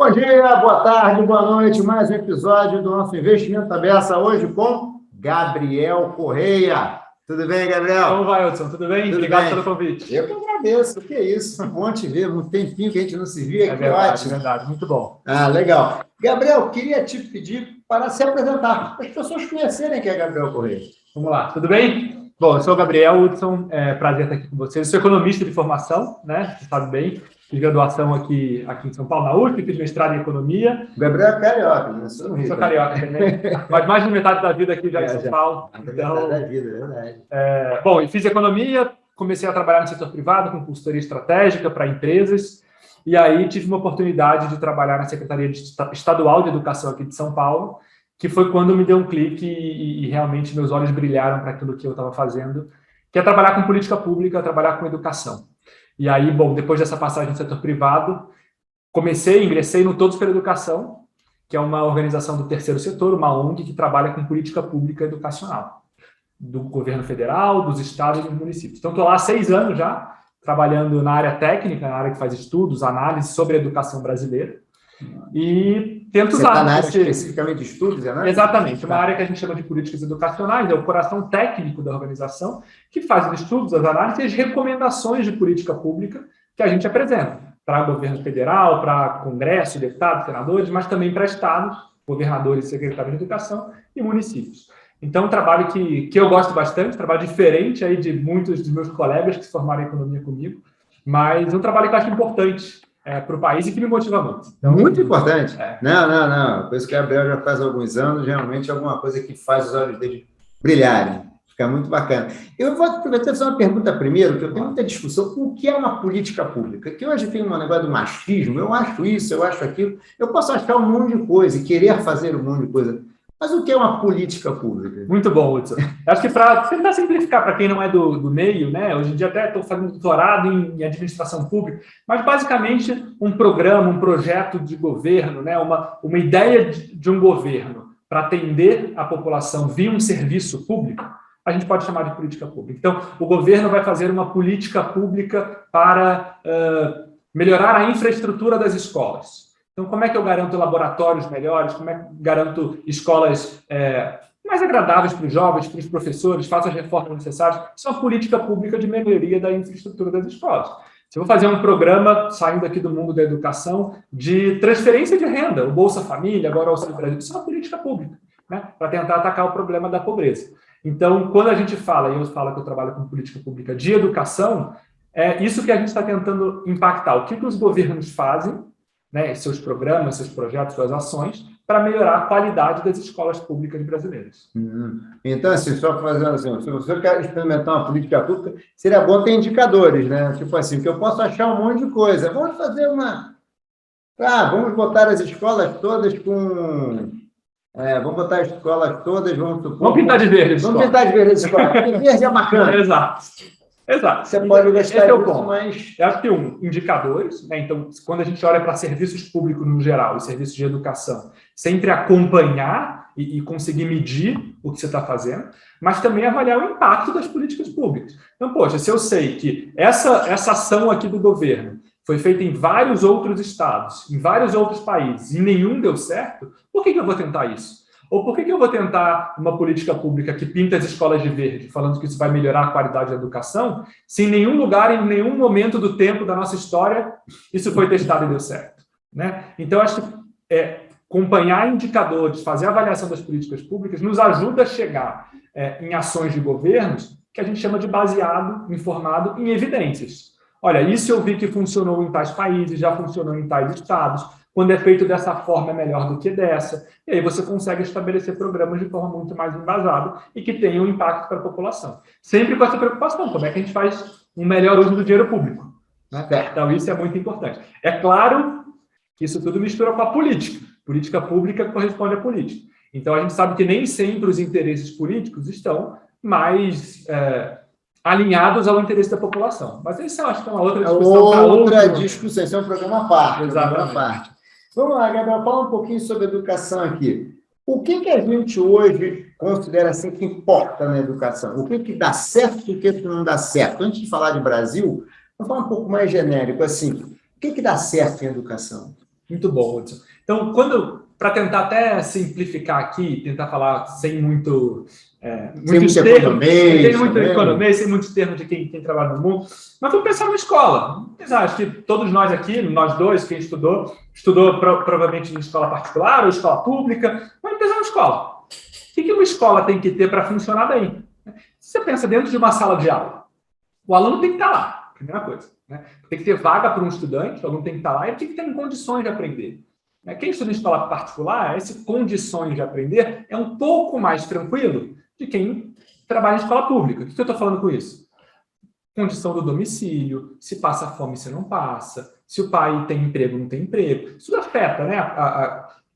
Bom dia, boa tarde, boa noite. Mais um episódio do nosso Investimento à Beça, hoje com Gabriel Correia. Tudo bem, Gabriel? Como vai, Hudson? Tudo bem? Tudo Obrigado bem. pelo convite. Eu que agradeço. O que é isso? Bom te ver. Um tempinho que a gente não se via. É Que verdade, ótimo. é verdade. Muito bom. Legal. Gabriel, queria te pedir para se apresentar, para as pessoas conhecerem quem é Gabriel Correia. Vamos lá. Tudo bem? Bom, eu sou o Gabriel Hudson. É prazer estar aqui com vocês. Eu sou economista de formação, né? Você sabe bem. Fiz graduação aqui em São Paulo, na USP, fiz mestrado em economia. O Gabriel é carioca, né? Sou carioca também. Mas mais de metade da vida aqui já em São Paulo. Então, da vida, é verdade. Bom, eu fiz economia, comecei a trabalhar no setor privado com consultoria estratégica para empresas. E aí tive uma oportunidade de trabalhar na Secretaria Estadual de Educação aqui de São Paulo, que foi quando me deu um clique e realmente meus olhos brilharam para aquilo que eu estava fazendo, que é trabalhar com política pública, trabalhar com educação. E aí, bom, depois dessa passagem no setor privado, ingressei no Todos pela Educação, que é uma organização do terceiro setor, uma ONG que trabalha com política pública educacional, do governo federal, dos estados e dos municípios. Então, estou lá há 6 anos já, trabalhando na área técnica, na área que faz estudos, análise sobre a educação brasileira. E tento usar... Você está na área especificamente de estudos, né? Exatamente, uma área que a gente chama de políticas educacionais, é o coração técnico da organização, que faz os estudos, as análises e as recomendações de política pública que a gente apresenta para o governo federal, para Congresso, deputados, senadores, mas também para estados, governadores e secretários de educação e municípios. Então, um trabalho que eu gosto bastante, um trabalho diferente aí de muitos dos meus colegas que se formaram em economia comigo, mas um trabalho que eu acho importante para o país e que me motiva muito. Então, muito importante. Não. Por isso que o Gabriel já faz alguns anos, realmente é alguma coisa que faz os olhos dele brilharem. Fica muito bacana. Eu vou aproveitar e fazer uma pergunta primeiro, que eu tenho muita discussão com o que é uma política pública. Que hoje tem um negócio do machismo, eu acho isso, eu acho aquilo. Eu posso achar um monte de coisa e querer fazer um monte de coisa. Mas o que é uma política pública? Muito bom, Hudson. Acho que para tentar simplificar para quem não é do meio, né? Hoje em dia até estou fazendo doutorado em administração pública, mas basicamente um programa, um projeto de governo, né? Uma ideia de um governo para atender a população via um serviço público, a gente pode chamar de política pública. Então, o governo vai fazer uma política pública para melhorar a infraestrutura das escolas. Então, como é que eu garanto laboratórios melhores? Como é que eu garanto escolas mais agradáveis para os jovens, para os professores? Faço as reformas necessárias? Isso é uma política pública de melhoria da infraestrutura das escolas. Se eu vou fazer um programa, saindo aqui do mundo da educação, de transferência de renda, o Bolsa Família, agora o Auxílio Brasil, isso é uma política pública, né? Para tentar atacar o problema da pobreza. Então, quando a gente fala, e eu falo que eu trabalho com política pública de educação, é isso que a gente está tentando impactar. O que os governos fazem, né, seus programas, seus projetos, suas ações, para melhorar a qualidade das escolas públicas brasileiras. Então, assim, só fazendo assim, se você quer experimentar uma política pública, seria bom ter indicadores, né? Tipo assim, que eu posso achar um monte de coisa. Vamos fazer vamos botar as escolas todas com... vamos botar as escolas todas, vamos supor... Vamos pintar de verde. Vamos pintar de verde as escolas. Porque verde é bacana. Exato. Você pode gastar esse é o isso, ponto. mas... Eu acho que indicadores, né? Então, quando a gente olha para serviços públicos no geral, e serviços de educação, sempre acompanhar e conseguir medir o que você está fazendo, mas também avaliar o impacto das políticas públicas. Então, poxa, se eu sei que essa ação aqui do governo foi feita em vários outros estados, em vários outros países, e nenhum deu certo, por que eu vou tentar isso? Ou por que eu vou tentar uma política pública que pinta as escolas de verde, falando que isso vai melhorar a qualidade da educação, se em nenhum lugar, em nenhum momento do tempo da nossa história, isso foi testado e deu certo, né? Então, acho que acompanhar indicadores, fazer a avaliação das políticas públicas, nos ajuda a chegar em ações de governos que a gente chama de baseado, informado em evidências. Olha, isso eu vi que funcionou em tais países, já funcionou em tais estados. Quando é feito dessa forma, é melhor do que dessa. E aí você consegue estabelecer programas de forma muito mais embasada e que tenham impacto para a população. Sempre com essa preocupação, como é que a gente faz um melhor uso do dinheiro público, né? Então, isso é muito importante. É claro que isso tudo mistura com a política. Política pública corresponde à política. Então, a gente sabe que nem sempre os interesses políticos estão mais... alinhados ao interesse da população. Mas isso eu acho que é uma outra discussão. Outra discussão, isso é um programa à parte. Exatamente. Vamos lá, Gabriel, fala um pouquinho sobre educação aqui. O que a gente hoje considera assim que importa na educação? O que dá certo e o que não dá certo? Antes de falar de Brasil, vamos falar um pouco mais genérico, assim, o que dá certo em educação? Muito bom, Hudson. Então, para tentar até simplificar aqui, tentar falar sem muitos termos, sem muito economês, sem muitos termos de quem trabalha no mundo, mas vamos pensar na escola. Acho que todos nós aqui, nós dois, quem estudou provavelmente em escola particular ou escola pública, vamos pensar na escola. O que uma escola tem que ter para funcionar bem? Você pensa dentro de uma sala de aula, o aluno tem que estar lá, primeira coisa. Né? Tem que ter vaga para um estudante, o aluno tem que estar lá e ele tem que ter em condições de aprender. Quem estuda em escola particular, esse condições de aprender é um pouco mais tranquilo de quem trabalha em escola pública. O que eu estou falando com isso? Condição do domicílio, se passa fome, se não passa, se o pai tem emprego, não tem emprego. Isso afeta, né?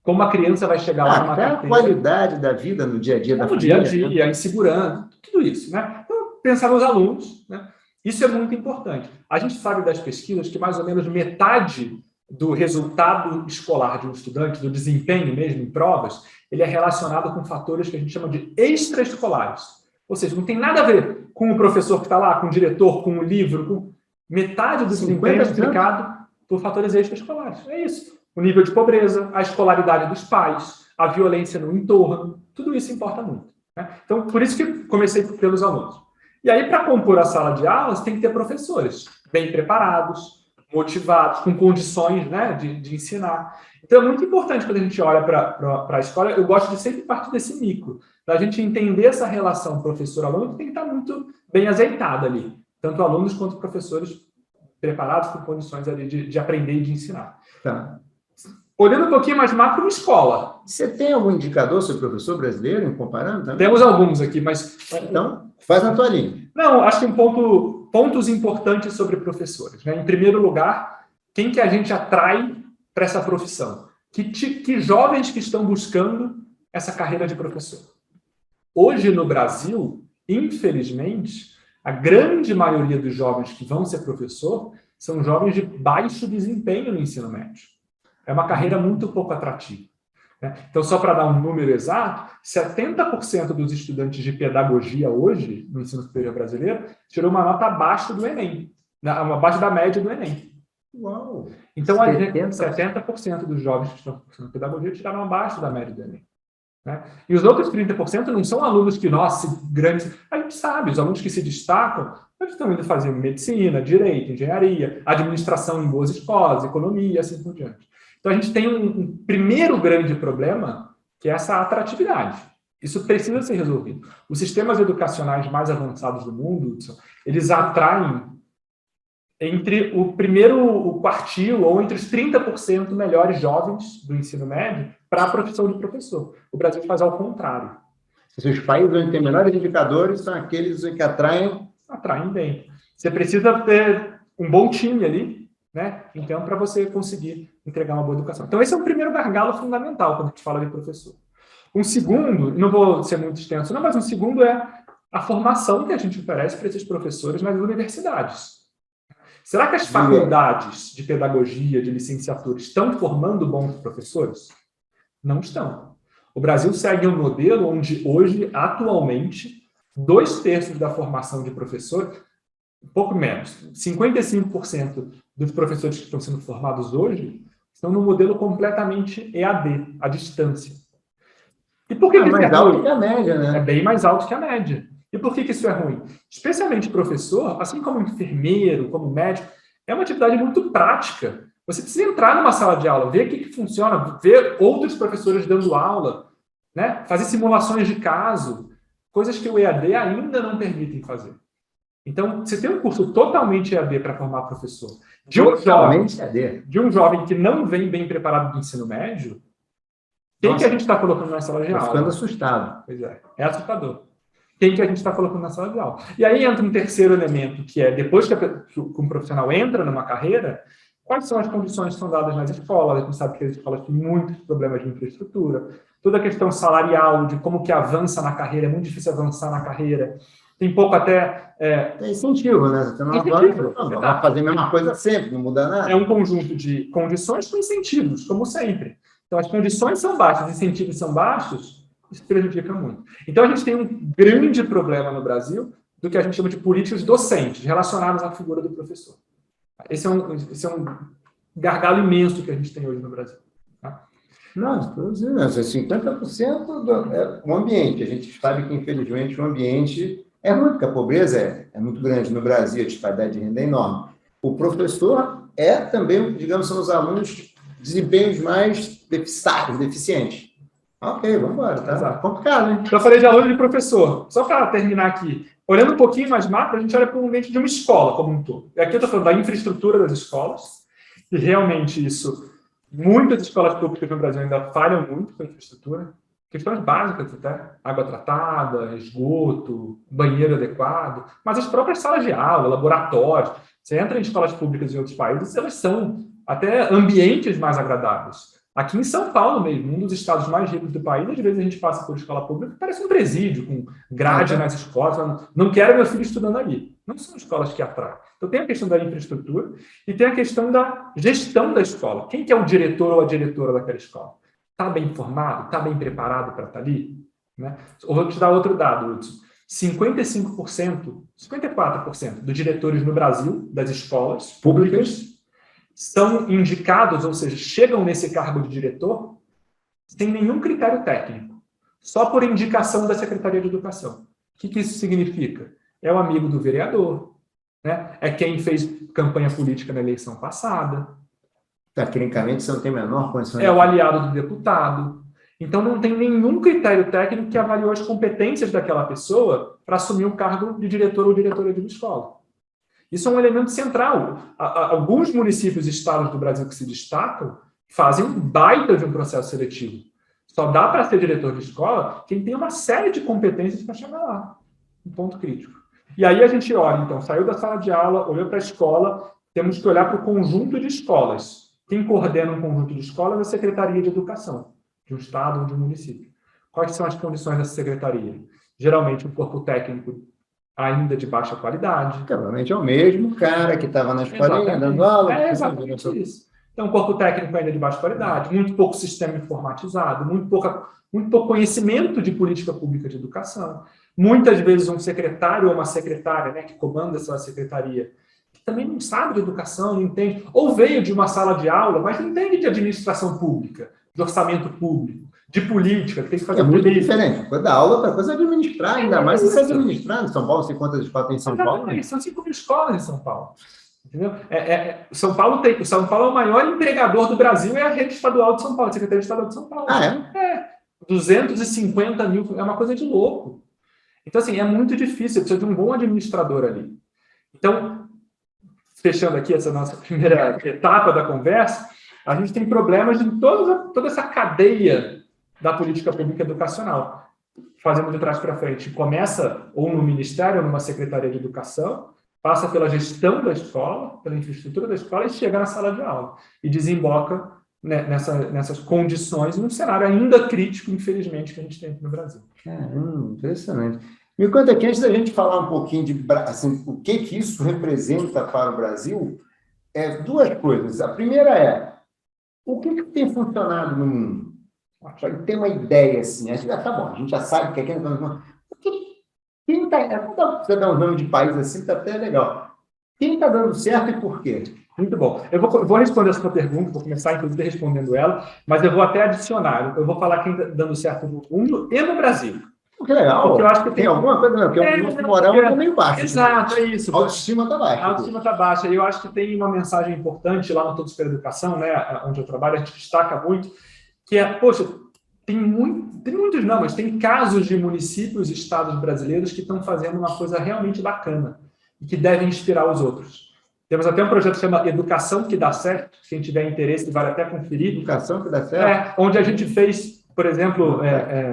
Como a criança vai chegar lá numa carteira. A qualidade da vida no dia a dia da família. No dia a dia, a insegurança, tudo isso, né? Então, pensar nos alunos, né? Isso é muito importante. A gente sabe das pesquisas que mais ou menos metade do resultado escolar de um estudante, do desempenho mesmo em provas, ele é relacionado com fatores que a gente chama de extraescolares. Ou seja, não tem nada a ver com o professor que está lá, com o diretor, com o livro, com metade do desempenho explicado por fatores extraescolares. É isso. O nível de pobreza, a escolaridade dos pais, a violência no entorno, tudo isso importa muito. Né? Então, por isso que comecei pelos alunos. E aí, para compor a sala de aulas, tem que ter professores bem preparados, motivados, com condições, né, de ensinar. Então, é muito importante quando a gente olha para a escola, eu gosto de sempre partir desse micro, da gente entender essa relação professor-aluno, que tem que estar muito bem azeitada ali, tanto alunos quanto professores preparados com condições ali de aprender e de ensinar. Tá. Olhando um pouquinho mais macro, escola. Você tem algum indicador sobre o professor brasileiro, comparando também? Temos alguns aqui, mas... Então, faz na tua linha. Não, acho que pontos importantes sobre professores. Né? Em primeiro lugar, quem que a gente atrai para essa profissão? Que jovens que estão buscando essa carreira de professor? Hoje, no Brasil, infelizmente, a grande maioria dos jovens que vão ser professor são jovens de baixo desempenho no ensino médio. É uma carreira muito pouco atrativa. Né? Então, só para dar um número exato, 70% dos estudantes de pedagogia hoje, no ensino superior brasileiro, tirou uma nota abaixo do Enem, abaixo da média do Enem. Uau! Então, 70% dos jovens que estão cursando pedagogia tiraram abaixo da média do Enem. Né? E os outros 30% não são alunos que, nossa, grandes... A gente sabe, os alunos que se destacam, eles estão indo fazer medicina, direito, engenharia, administração em boas escolas, economia, assim por diante. Então, a gente tem um primeiro grande problema, que é essa atratividade. Isso precisa ser resolvido. Os sistemas educacionais mais avançados do mundo, eles atraem entre o quartil ou entre os 30% melhores jovens do ensino médio para a profissão de professor. O Brasil faz ao contrário. Os países onde tem melhores indicadores são aqueles que atraem bem. Você precisa ter um bom time ali, né? Então, para você conseguir entregar uma boa educação. Então, esse é o primeiro gargalo fundamental quando a gente fala de professor. Um segundo, não vou ser muito extenso, não, mas um segundo é a formação que a gente oferece para esses professores nas universidades. Será que as faculdades de pedagogia, de licenciatura, estão formando bons professores? Não estão. O Brasil segue um modelo onde hoje, atualmente, 2/3 da formação de professor, um pouco menos, 55% dos professores que estão sendo formados hoje estão num modelo completamente EAD, à distância. E por que isso mais alto que a média, né? É bem mais alto que a média. E por que isso é ruim? Especialmente professor, assim como enfermeiro, como médico, é uma atividade muito prática. Você precisa entrar numa sala de aula, ver o que funciona, ver outros professores dando aula, né? Fazer simulações de caso, coisas que o EAD ainda não permitem fazer. Então, você tem um curso totalmente EAD para formar professor. De um jovem que não vem bem preparado do ensino médio, quem que a gente está colocando na sala de aula? Estou ficando assustado. Pois é assustador. Quem que a gente está colocando na sala de aula? E aí entra um terceiro elemento, que é, depois que um profissional entra numa carreira, quais são as condições que são dadas nas escolas? A gente sabe que as escolas têm muitos problemas de infraestrutura, toda a questão salarial, de como que avança na carreira, é muito difícil avançar na carreira. Tem pouco até... É incentivo, né? Você não vai fazer a mesma coisa sempre, não muda nada. É um conjunto de condições com incentivos, como sempre. Então, as condições são baixas, os incentivos são baixos, isso prejudica muito. Então, a gente tem um grande problema no Brasil do que a gente chama de políticas docentes, relacionadas à figura do professor. Esse é um gargalo imenso que a gente tem hoje no Brasil. Tá? Não, estou dizendo, 50% o ambiente. A gente sabe que, infelizmente, o ambiente é ruim, porque a pobreza é muito grande no Brasil, a disparidade de renda é enorme. O professor é também, digamos, são os alunos desempenhos mais deficientes. Ok, vamos embora, tá? Exato. Complicado, hein? Então, eu falei de aluno e de professor. Só para terminar aqui, olhando um pouquinho mais macro, a gente olha para o ambiente de uma escola como um todo. E aqui eu estou falando da infraestrutura das escolas, e realmente isso, muitas escolas públicas no Brasil ainda falham muito com a infraestrutura, questões básicas até, água tratada, esgoto, banheiro adequado, mas as próprias salas de aula, laboratórios. Você entra em escolas públicas em outros países, elas são até ambientes mais agradáveis. Aqui em São Paulo mesmo, um dos estados mais ricos do país, às vezes a gente passa por escola pública, parece um presídio, com grade nas escolas. Não quero meu filho estudando ali. Não são escolas que atraem. Então tem a questão da infraestrutura e tem a questão da gestão da escola. Quem que é o diretor ou a diretora daquela escola? Está bem informado? Está bem preparado para estar ali? Né? Vou te dar outro dado, Hudson. 55%, 54% dos diretores no Brasil, das escolas públicas, são indicados, ou seja, chegam nesse cargo de diretor sem nenhum critério técnico, só por indicação da Secretaria de Educação. O que isso significa? É o amigo do vereador, né? É quem fez campanha política na eleição passada. Tecnicamente, você não tem a menor condição. É o aliado do deputado. Então, não tem nenhum critério técnico que avaliou as competências daquela pessoa para assumir o cargo de diretor ou diretora de uma escola. Isso é um elemento central. Alguns municípios e estados do Brasil que se destacam fazem um baita de um processo seletivo. Só dá para ser diretor de escola quem tem uma série de competências para chegar lá. Um ponto crítico. E aí a gente olha, então, saiu da sala de aula, olhou para a escola, temos que olhar para o conjunto de escolas. Quem coordena um conjunto de escolas é a Secretaria de Educação, de um estado ou de um município. Quais são as condições dessa secretaria? Geralmente um corpo técnico ainda de baixa qualidade. Provavelmente é o mesmo cara que estava na escolinha dando aula. É exatamente isso. Então, um corpo técnico ainda de baixa qualidade, muito pouco sistema informatizado, muito pouco conhecimento de política pública de educação. Muitas vezes um secretário ou uma secretária, né, que comanda essa secretaria, que também não sabe de educação, não entende, ou veio de uma sala de aula, mas não entende de administração pública, de orçamento público, de política, que tem que fazer muito diferente. Coisa da aula, outra coisa é administrar, ainda mais se você administrar. Em São Paulo, sei quantas escolas tem em São Paulo. Né? São 5 mil escolas em São Paulo. Entendeu? São Paulo é o maior empregador do Brasil, é a rede estadual de São Paulo, a Secretaria Estadual de São Paulo. 250 mil, é uma coisa de louco. Então, assim, é muito difícil, precisa de um bom administrador ali. Então, fechando aqui essa nossa primeira etapa da conversa, a gente tem problemas em toda essa cadeia da política pública educacional. Fazendo de trás para frente, começa ou no Ministério ou numa Secretaria de Educação, passa pela gestão da escola, pela infraestrutura da escola e chega na sala de aula. E desemboca, né, nessas condições, num cenário ainda crítico, infelizmente, que a gente tem aqui no Brasil. Caramba, impressionante. Me conta aqui, antes da gente falar um pouquinho de assim, o que isso representa para o Brasil, duas coisas. A primeira é, o que tem funcionado no mundo? Para ter uma ideia, assim, tá bom, a gente já sabe que aqui não. Quem está. Não precisa dar um nome de país assim, está até legal. Quem está dando certo e por quê? Muito bom. Eu vou responder essa sua pergunta, vou começar, inclusive, respondendo ela, mas eu vou até adicionar. Eu vou falar quem está dando certo no mundo e no Brasil. Que legal. Porque eu acho que tem alguma coisa, não, porque o nosso moral está meio baixo. Exato, é isso. A autoestima está baixa. A autoestima está baixa. E eu acho que tem uma mensagem importante lá no Todos pela Educação, né, onde eu trabalho, a gente destaca muito, que é, poxa, tem muitos não, mas tem casos de municípios e estados brasileiros que estão fazendo uma coisa realmente bacana e que devem inspirar os outros. Temos até um projeto que chama Educação que dá certo, quem tiver interesse vale até conferir. Educação que dá certo? Onde a gente fez, por exemplo,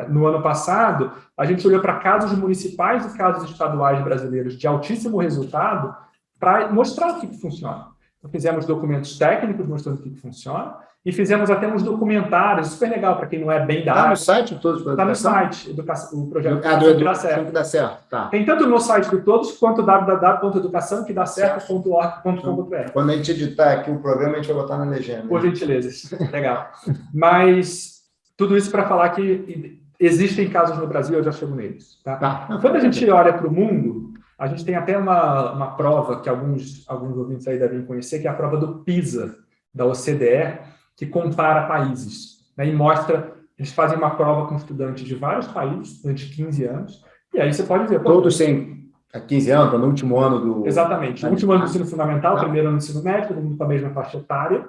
no ano passado, a gente olhou para casos municipais e casos estaduais brasileiros de altíssimo resultado para mostrar o que funciona. Então, fizemos documentos técnicos mostrando o que funciona e fizemos até uns documentários, super legal para quem não é bem da área. Está no site Todos pela Educação? Está no site, o projeto Educação que dá certo. Tá. Tem tanto no site do Todos quanto www.educaçãoquedacerto.org.br. Quando a gente editar aqui o programa, a gente vai botar na legenda. Por gentileza, legal. Mas tudo isso para falar que existem casos no Brasil, eu já chego neles. Tá? Quando a gente olha para o mundo, a gente tem até uma prova que alguns ouvintes aí devem conhecer, que é a prova do PISA, da OCDE que compara países, né, e mostra, eles fazem uma prova com estudantes de vários países durante 15 anos, e aí você pode ver... Todos têm 15 anos, estão no último ano do... Exatamente, no último ano do ensino fundamental, primeiro ano do ensino médio, todo mundo com a mesma faixa etária,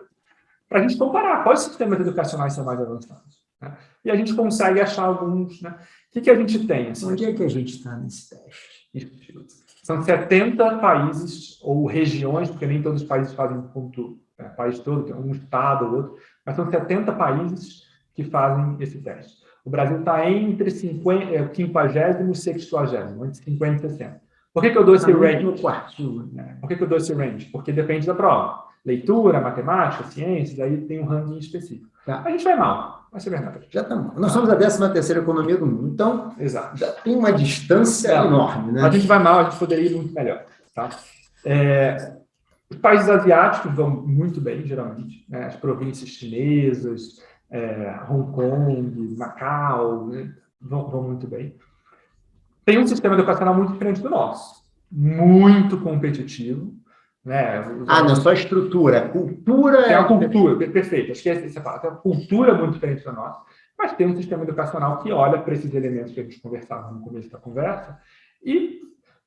para a gente comparar quais sistemas educacionais são mais avançados. Né? E a gente consegue achar alguns... Né? O que a gente tem? Assim, onde é que a gente está nesse teste? São 70 países ou regiões, porque nem todos os países fazem ponto, país todo, tem um estado ou outro, mas são 70 países que fazem esse teste. O Brasil está entre 50, 50º e 60º, entre 50 e 60. Por que eu dou esse range? Por que eu dou esse range? Porque depende da prova. Leitura, matemática, ciências, aí tem um ranking específico. Tá. A gente vai mal, vai ser verdade. Já está mal. Nós somos a 13ª economia do mundo, então já tem uma distância enorme. Né? A gente vai mal, a gente poderia ir muito melhor. Tá? Os países asiáticos vão muito bem, geralmente. Né? As províncias chinesas, Hong Kong, Macau, né? vão muito bem. Tem um sistema educacional muito diferente do nosso. Muito competitivo. Né? Não só a estrutura, a cultura... Tem a cultura, perfeito. Acho que essa parte. Tem uma cultura muito diferente da nossa, mas tem um sistema educacional que olha para esses elementos que a gente conversava no começo da conversa e,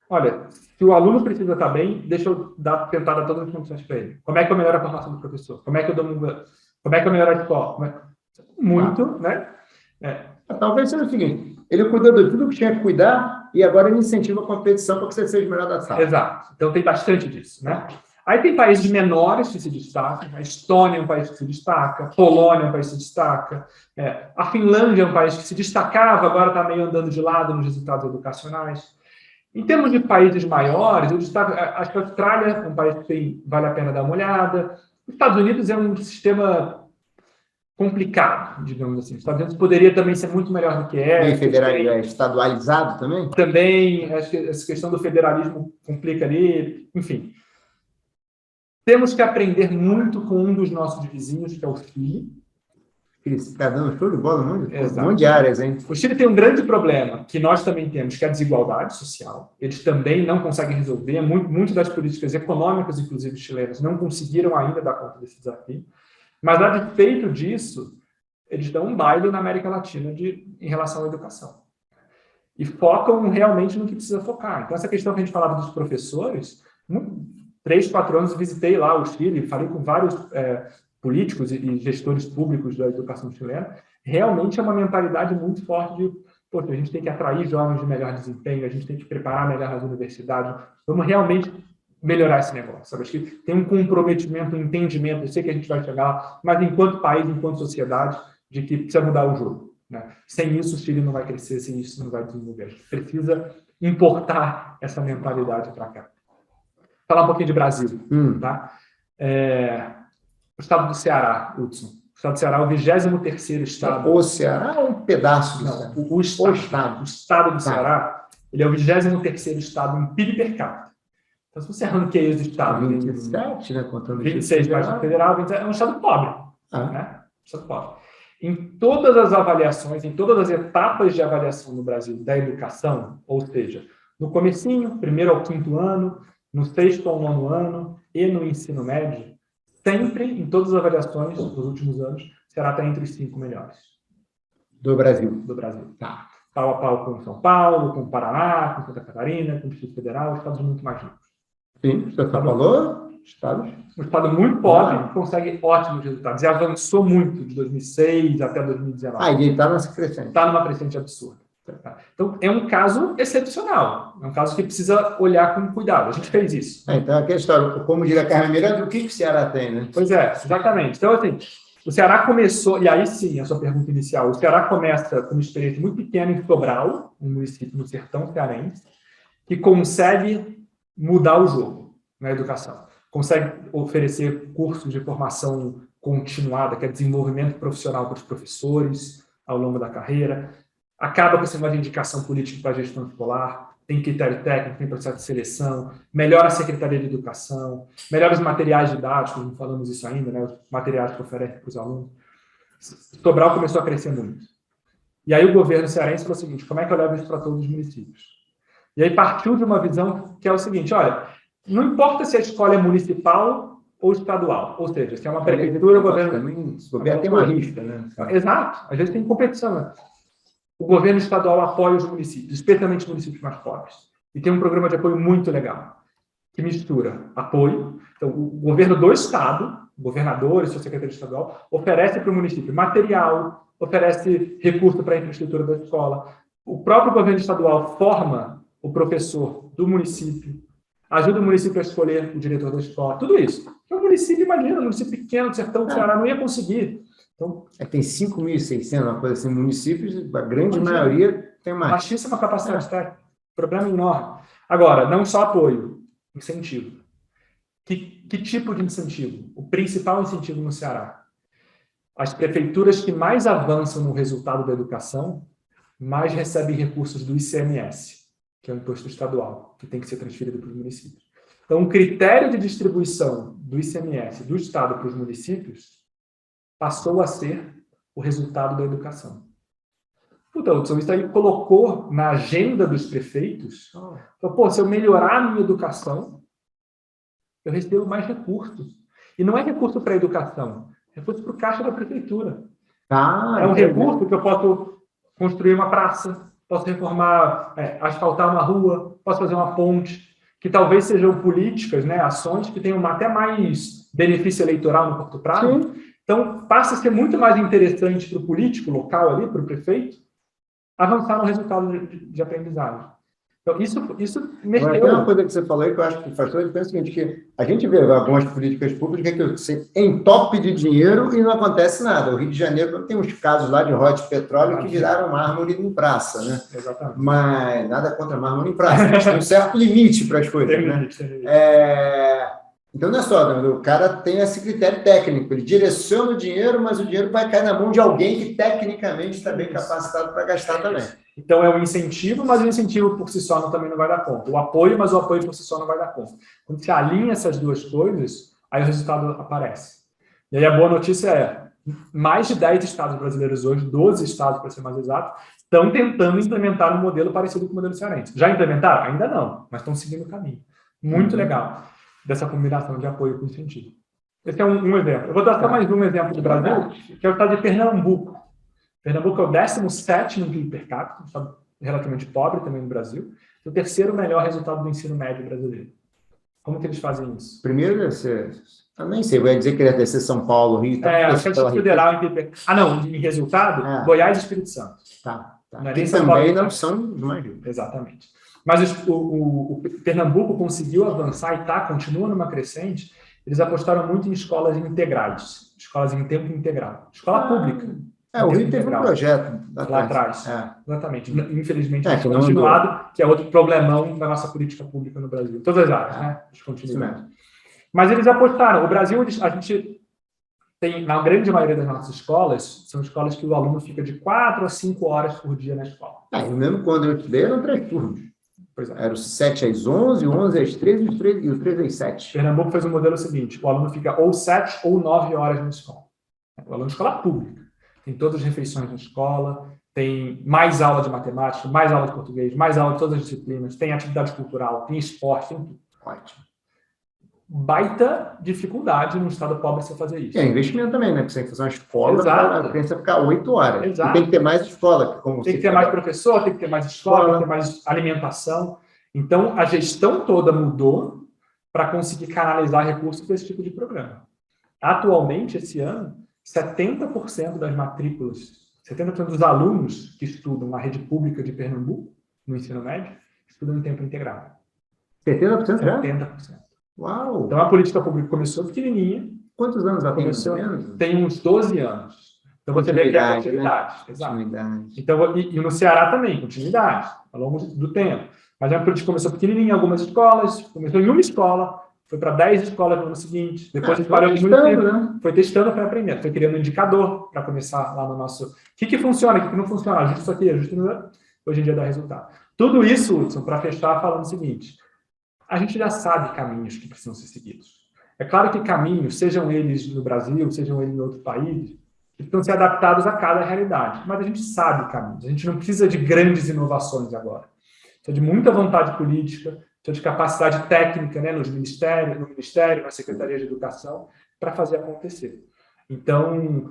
olha, se o aluno precisa estar bem, deixa eu tentar dar todas as condições para ele. Como é que eu melhoro a formação do professor? Como é que eu melhoro a escola? Muito, né? Talvez seja o seguinte, ele cuidou de tudo que tinha que cuidar e agora ele incentiva a competição para que você seja o melhor da sala. Exato. Então tem bastante disso, né? Aí tem países menores que se destacam, a Estônia é um país que se destaca, a Polônia é um país que se destaca, a Finlândia é um país que se destacava, agora está meio andando de lado nos resultados educacionais. Em termos de países maiores, eu destaco, acho que a Austrália é um país que vale a pena dar uma olhada. Os Estados Unidos é um sistema complicado, digamos assim. Os Estados Unidos poderia também ser muito melhor do que é. Estadualizado também? Também, acho que essa questão do federalismo complica ali, enfim. Temos que aprender muito com um dos nossos vizinhos, que é o Chile. Ele está dando show de bola um monte de áreas, hein? O Chile tem um grande problema, que nós também temos, que é a desigualdade social. Eles também não conseguem resolver. Muito das políticas econômicas, inclusive chilenas, não conseguiram ainda dar conta desse desafio. Mas, a despeito disso, eles dão um baile na América Latina em relação à educação. E focam realmente no que precisa focar. Então, essa questão que a gente falava dos professores, 3, 4 anos visitei lá o Chile, falei com vários políticos e gestores públicos da educação chilena, realmente é uma mentalidade muito forte de, a gente tem que atrair jovens de melhor desempenho, a gente tem que preparar melhor as universidades, vamos realmente melhorar esse negócio, sabe? Acho que tem um comprometimento, um entendimento, eu sei que a gente vai chegar lá, mas enquanto país, enquanto sociedade, de que precisa mudar o jogo. Né? Sem isso, o Chile não vai crescer, sem isso, não vai desenvolver. A gente precisa importar essa mentalidade para cá. Falar um pouquinho de Brasil. Tá? O estado do Ceará, Hudson. O estado do Ceará é o 23º estado. O Ceará ou um pedaço do Ceará? O estado do Ceará, ele é o 23º estado em PIB per capita. Então, se você ranqueia os estados... 27, né? Contando 26 mais o federal, é um estado pobre. Né? Um estado pobre. Em todas as avaliações, em todas as etapas de avaliação no Brasil da educação, ou seja, no comecinho, 1º ao 5º ano, no 6º ao 9º ano e no ensino médio, sempre, em todas as avaliações dos últimos anos, será estar entre os 5 melhores. Do Brasil. Do Brasil. Tá. Pau a pau com São Paulo, com Paraná, com Santa Catarina, com o Distrito Federal, estados muito mais ricos. Sim, você falou? Um estado muito pobre consegue ótimos resultados. E avançou muito de 2006 até 2019. E está nessa crescente. Está numa crescente absurda. Então, é um caso excepcional. É um caso que precisa olhar com cuidado. A gente fez isso. Então, aquela história, como diria a Carmen Miranda, o que o Ceará tem, né? Pois é, exatamente. Então, assim, o Ceará começou, e aí sim, a sua pergunta inicial, o Ceará começa com uma experiência muito pequena em Sobral, um município no sertão cearense, que consegue mudar o jogo na educação. Consegue oferecer cursos de formação continuada, que é desenvolvimento profissional para os professores ao longo da carreira, acaba com esse negócio de indicação política para a gestão escolar, tem critério técnico, tem processo de seleção, melhora a Secretaria de Educação, melhora os materiais didáticos, não falamos isso ainda, né, os materiais que oferece para os alunos. Sobral começou a crescer muito. E aí o governo cearense falou o seguinte, como é que eu levo isso para todos os municípios? E aí partiu de uma visão que é o seguinte, olha, não importa se a escola é municipal ou estadual. Ou seja, se é uma prefeitura, o governo... Também, se governo tem uma risca, né? Exato. Às vezes tem competição, né? O governo estadual apoia os municípios, especialmente os municípios mais pobres. E tem um programa de apoio muito legal, que mistura apoio. Então, o governo do estado, governadores, seu secretário estadual, oferece para o município material, oferece recurso para a infraestrutura da escola. O próprio governo estadual forma o professor do município, ajuda o município a escolher o diretor da escola, tudo isso. Então, o município, imagina, um município pequeno do sertão do Ceará não ia conseguir. Então, tem 5.600, uma coisa assim, municípios, a grande maioria tem mais. Baixíssima capacidade técnica, problema enorme. Agora, não só apoio, incentivo. Que tipo de incentivo? O principal incentivo no Ceará. As prefeituras que mais avançam no resultado da educação, mais recebem recursos do ICMS, que é o imposto estadual, que tem que ser transferido para os municípios. Então, o critério de distribuição do ICMS do Estado para os municípios passou a ser o resultado da educação. Puta, Hudson, isso aí colocou na agenda dos prefeitos, se eu melhorar a minha educação, eu recebo mais recursos. E não é recurso para a educação, é recurso para o caixa da prefeitura. É um recurso que eu posso construir uma praça, posso reformar, asfaltar uma rua, posso fazer uma ponte, que talvez sejam políticas, né, ações que tenham até mais benefício eleitoral no curto prazo. Sim. Então, passa a ser muito mais interessante para o político local ali, para o prefeito, avançar no resultado de aprendizagem. Então, isso mexeu. Tem uma coisa que você falou aí que eu acho que faz toda a diferença, é o seguinte, que a gente vê algumas políticas públicas que você entope de dinheiro e não acontece nada. O Rio de Janeiro tem uns casos lá de rote de petróleo que viraram mármore em praça, né? Exatamente. Mas nada contra mármore em praça, mas tem um certo limite para as coisas, tem limite, né? Então, não é só, o cara tem esse critério técnico, ele direciona o dinheiro, mas o dinheiro vai cair na mão de alguém que tecnicamente está bem capacitado para gastar também. Então, é um incentivo, mas o incentivo por si só também não vai dar conta. O apoio, mas o apoio por si só não vai dar conta. Quando você alinha essas duas coisas, aí o resultado aparece. E aí a boa notícia é, mais de 10 estados brasileiros hoje, 12 estados, para ser mais exato, estão tentando implementar um modelo parecido com o modelo cearense. Já implementaram? Ainda não, mas estão seguindo o caminho. Muito legal dessa combinação de apoio com incentivo. Esse é um exemplo. Eu vou dar só mais um exemplo do Brasil, que é o estado de Pernambuco. Pernambuco é o 17º no PIB per capita, um estado relativamente pobre também no Brasil, e o terceiro melhor resultado do ensino médio brasileiro. Como que eles fazem isso? Primeiro deve ser... Eu nem sei, vai dizer que deve ser São Paulo, Rio... Acho que é o federal em PIB per capita. Não, em resultado, Goiás e Espírito Santo. Tá. Que também não são mais... Exatamente. Mas o Pernambuco conseguiu avançar e continua numa crescente. Eles apostaram muito em escolas integrais, escolas em tempo integral, escola pública. O Rio teve um projeto lá atrás. Exatamente. Infelizmente, descontinuado, que é outro problemão da nossa política pública no Brasil. Todas as áreas, né? Descontinuidade. Mas eles apostaram. O Brasil, a gente tem, na grande maioria das nossas escolas, são escolas que o aluno fica de 4 a 5 horas por dia na escola. Mesmo quando eu estudei, eram 3 turnos. Era os 7 às 11, 11 às 13 e os 13 às 7. Pernambuco fez um modelo seguinte: o aluno fica ou 7 ou 9 horas na escola. O aluno de escola pública. Tem todas as refeições na escola, tem mais aula de matemática, mais aula de português, mais aula de todas as disciplinas, tem atividade cultural, tem esporte, tem tudo. Ótimo. Baita dificuldade no estado pobre você fazer isso. É investimento também, né? Porque você tem que fazer uma escola para a criança ficar 8 horas. Exato. E tem que ter mais escola. Tem que ter mais professor, tem que ter mais escola, tem que ter mais alimentação. Então, a gestão toda mudou para conseguir canalizar recursos para esse tipo de programa. Atualmente, esse ano, 70% das matrículas, 70% dos alunos que estudam na rede pública de Pernambuco, no ensino médio, estudam em tempo integral. 70% já? 70%. Uau! Então, a política pública começou pequenininha. Quantos anos ela tem? Tem uns 12 anos. Então, você vê que é continuidade. Né? Exato. Então, e no Ceará também, continuidade, ao longo do tempo. Mas a política começou pequenininha em algumas escolas, começou em uma escola, foi para 10 escolas no ano seguinte, depois a gente parou muito tempo, né? Foi testando para aprender, foi criando um indicador para começar lá no nosso... O que funciona, o que não funciona, ajusta isso aqui, ajusta isso aqui, hoje em dia dá resultado. Tudo isso, Hudson, para fechar, falando o seguinte: a gente já sabe caminhos que precisam ser seguidos. É claro que caminhos, sejam eles no Brasil, sejam eles em outro país, precisam ser adaptados a cada realidade, mas a gente sabe caminhos, a gente não precisa de grandes inovações agora. Precisa de muita vontade política, precisa de capacidade técnica, né, no Ministério, na Secretaria de Educação, para fazer acontecer. Então,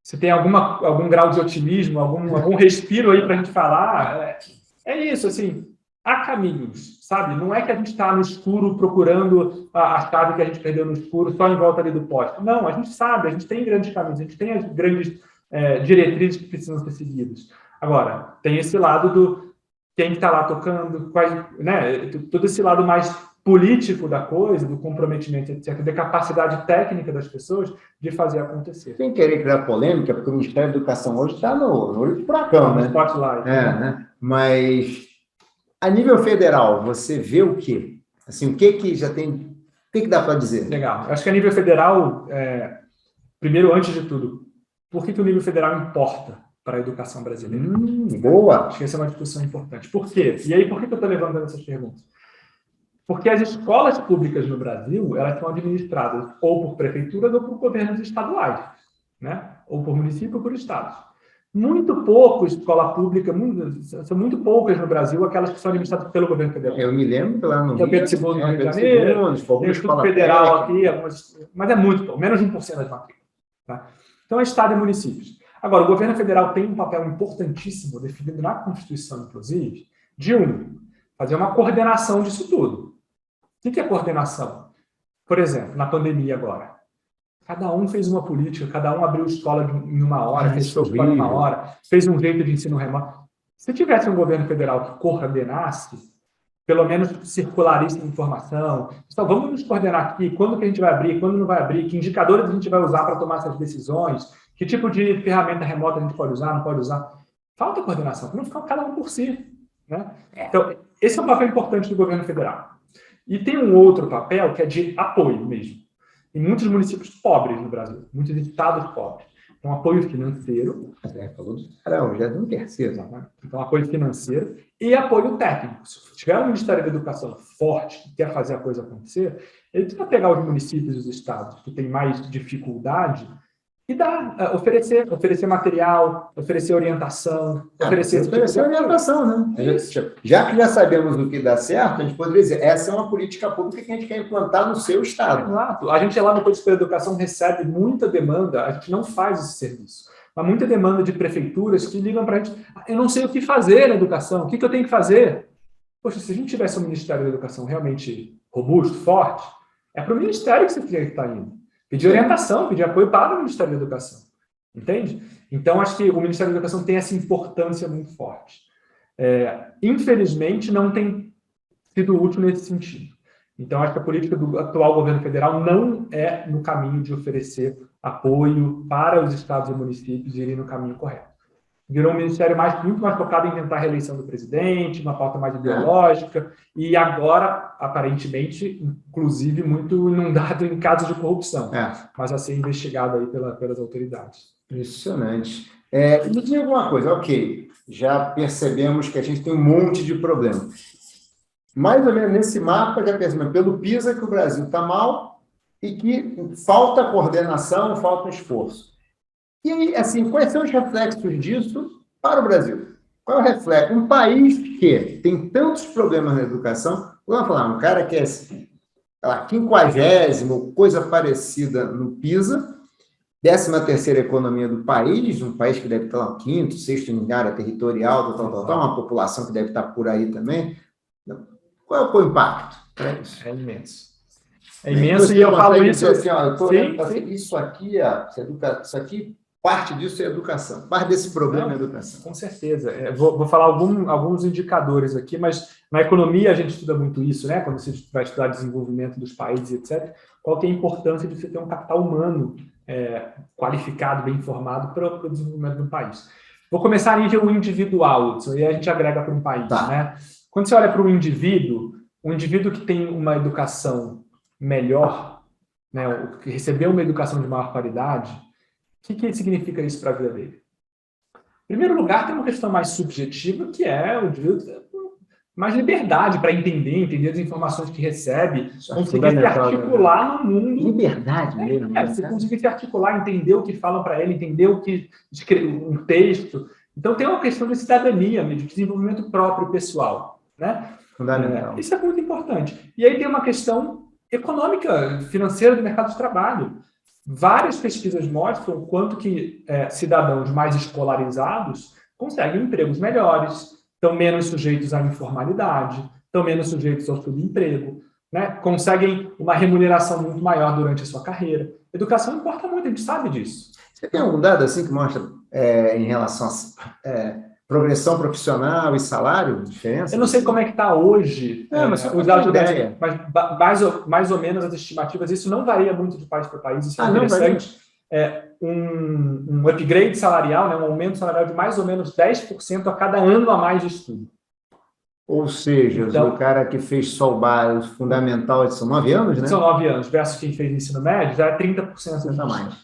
se tem algum grau de otimismo, algum respiro aí para a gente falar, é isso, assim, há caminhos, sabe? Não é que a gente está no escuro procurando a chave que a gente perdeu no escuro só em volta ali do poste. Não, a gente sabe, a gente tem grandes caminhos, a gente tem as grandes diretrizes que precisam ser seguidas. Agora, tem esse lado do quem está lá tocando, né? Todo esse lado mais político da coisa, do comprometimento, etc., da capacidade técnica das pessoas de fazer acontecer. Sem querer criar polêmica, porque o Ministério da Educação hoje está no olho do furacão, né? Spotlight. Né? Mas, a nível federal, você vê o quê? Assim, o que já tem... O que dá para dizer? Legal. Eu acho que a nível federal, primeiro, antes de tudo, por que o nível federal importa para a educação brasileira? Boa! Acho que essa é uma discussão importante. Por quê? E aí, por que eu estou levantando essas perguntas? Porque as escolas públicas no Brasil, elas são administradas ou por prefeituras ou por governos estaduais, né? Ou por município ou por estados. Muito pouco escola pública, são muito poucas no Brasil aquelas que são administradas pelo governo federal. Eu me lembro que lá no Rio de Janeiro, tem o Instituto Federal aqui, mas é muito pouco, menos de 1% das matrículas. Tá? Então, é Estado e municípios. Agora, o governo federal tem um papel importantíssimo, definido na Constituição, inclusive, de fazer uma coordenação disso tudo. O que é coordenação? Por exemplo, na pandemia agora, cada um fez uma política, cada um abriu escola em uma hora, fez escola em uma hora, fez um jeito de ensino remoto. Se tivesse um governo federal que coordenasse, pelo menos circulasse informação, então vamos nos coordenar aqui, quando que a gente vai abrir, quando não vai abrir, que indicadores a gente vai usar para tomar essas decisões, que tipo de ferramenta remota a gente pode usar, não pode usar. Falta coordenação, para não ficar cada um por si. Né? Então, esse é um papel importante do governo federal. E tem um outro papel que é de apoio mesmo. Em muitos municípios pobres no Brasil, muitos estados pobres. Então, apoio financeiro. Falou do caramba, já deu um terceiro. Então, apoio financeiro e apoio técnico. Se tiver um Ministério da Educação forte, que quer fazer a coisa acontecer, ele precisa pegar os municípios e os estados que têm mais dificuldade e oferecer material, oferecer orientação, oferecer orientação, né? Já que já sabemos o que dá certo, a gente poderia dizer, essa é uma política pública que a gente quer implantar no seu estado. Exato. A gente lá no Código de Educação recebe muita demanda, a gente não faz esse serviço, mas muita demanda de prefeituras que ligam para a gente, eu não sei o que fazer na educação, o que eu tenho que fazer? Poxa, se a gente tivesse um Ministério da Educação realmente robusto, forte, é para o Ministério que você tem que estar indo. Pedir orientação, pedir apoio para o Ministério da Educação. Entende? Então, acho que o Ministério da Educação tem essa importância muito forte. Infelizmente, não tem sido útil nesse sentido. Então, acho que a política do atual governo federal não é no caminho de oferecer apoio para os estados e municípios irem no caminho correto. Virou um ministério muito mais focado em tentar a reeleição do presidente, uma pauta mais ideológica, e agora, aparentemente, inclusive, muito inundado em casos de corrupção, mas a ser investigado aí pelas autoridades. Impressionante. Me diga uma coisa, ok, já percebemos que a gente tem um monte de problemas. Mais ou menos nesse mapa, já percebemos pelo PISA que o Brasil está mal e que falta coordenação, falta esforço. E aí, assim, quais são os reflexos disso para o Brasil? Qual é o reflexo? Um país que tem tantos problemas na educação, vamos falar, um cara que é 50º, coisa parecida no PISA, 13ª economia do país, um país que deve estar lá 5º, 6º em área territorial, uma população que deve estar por aí também. Qual é o impacto? É imenso. É imenso e eu falo isso... Assim, isso aqui, parte disso é educação. Parte desse problema é educação. Com certeza. Vou falar alguns indicadores aqui, mas na economia a gente estuda muito isso, né? Quando você vai estudar desenvolvimento dos países, etc. Qual que é a importância de você ter um capital humano qualificado, bem informado para o desenvolvimento do país. Vou começar a nível individual, Hudson, e a gente agrega para um país. Tá. Né? Quando você olha para um indivíduo que tem uma educação melhor, né, que recebeu uma educação de maior qualidade, o que significa isso para a vida dele? Em primeiro lugar, tem uma questão mais subjetiva, que é o indivíduo ter mais liberdade para entender as informações que recebe, conseguir se articular no mundo. Liberdade mesmo. Você conseguir se articular, entender o que falam para ele, entender o que um texto. Então, tem uma questão de cidadania, de desenvolvimento próprio pessoal. né? Fundamental. Isso é muito importante. E aí tem uma questão econômica, financeira do mercado de trabalho. Várias pesquisas mostram o quanto que cidadãos mais escolarizados conseguem empregos melhores, estão menos sujeitos à informalidade, estão menos sujeitos ao subemprego, né? Conseguem uma remuneração muito maior durante a sua carreira. Educação importa muito, a gente sabe disso. Você tem algum dado assim que mostra em relação a progressão profissional e salário, diferença? Eu não sei como é que está hoje os dados do Brasil, mas mais ou menos as estimativas, isso não varia muito de país para país, isso é interessante. Um upgrade salarial, né, um aumento salarial de mais ou menos 10% a cada ano a mais de estudo. Ou seja, então, o cara que fez só o básico fundamental, são 9 anos, né? São 9 anos, versus quem fez ensino médio, já é 30% a mais.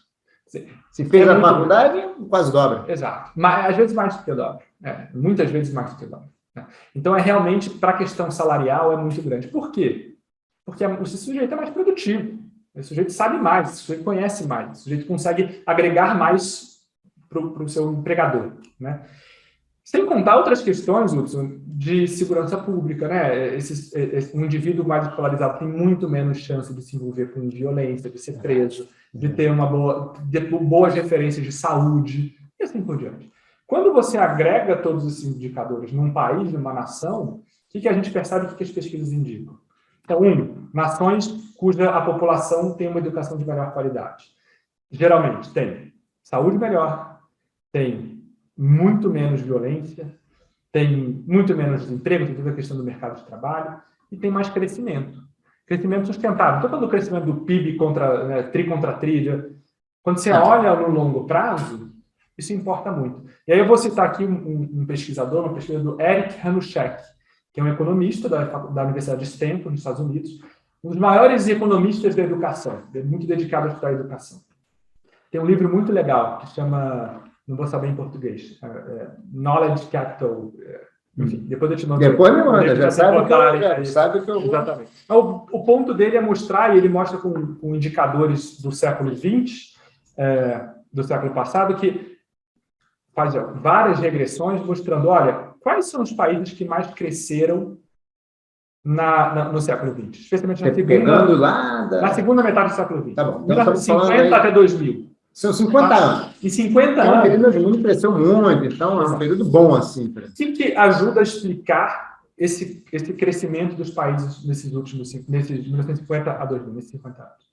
Se fez a faculdade, quase dobra. Exato. Mas, às vezes mais do que dobra. Muitas vezes mais do que dobra. Então, realmente, para a questão salarial, é muito grande. Por quê? Porque esse sujeito é mais produtivo. Esse sujeito sabe mais, esse sujeito conhece mais, esse sujeito consegue agregar mais para o seu empregador, né? Sem contar outras questões, Hudson, de segurança pública, né? Um indivíduo mais escolarizado tem muito menos chance de se envolver com violência, de ser preso, de ter boas referências de saúde, e assim por diante. Quando você agrega todos esses indicadores num país, numa nação, o que a gente percebe que as pesquisas indicam? Então, nações cuja a população tem uma educação de melhor qualidade. Geralmente tem saúde melhor, tem muito menos violência, tem muito menos desemprego, tem toda a questão do mercado de trabalho, e tem mais crescimento. Crescimento sustentável. Não estou falando do crescimento do PIB tri contra tri. Quando você olha no longo prazo, isso importa muito. E aí eu vou citar aqui um pesquisador, uma pesquisa do Eric Hanushek, que é um economista da Universidade de Stanford, nos Estados Unidos, um dos maiores economistas da educação, muito dedicado a estudar a educação. Tem um livro muito legal que chama, não vou saber em português, Knowledge Capital. Enfim, depois eu te mando. Depois me manda, já sabe que eu vou. Exatamente. O ponto dele é mostrar, e ele mostra com indicadores do século XX, do século passado, que faz várias regressões mostrando, olha, quais são os países que mais cresceram no século XX, especialmente na segunda metade do século XX. Tá bom. Então, 50 até 2000. São 50 anos. Em 50 anos. O período do mundo cresceu muito, então é um período bom assim. O que ajuda a explicar esse crescimento dos países nesses 1950 a 2000, nesses 50 anos?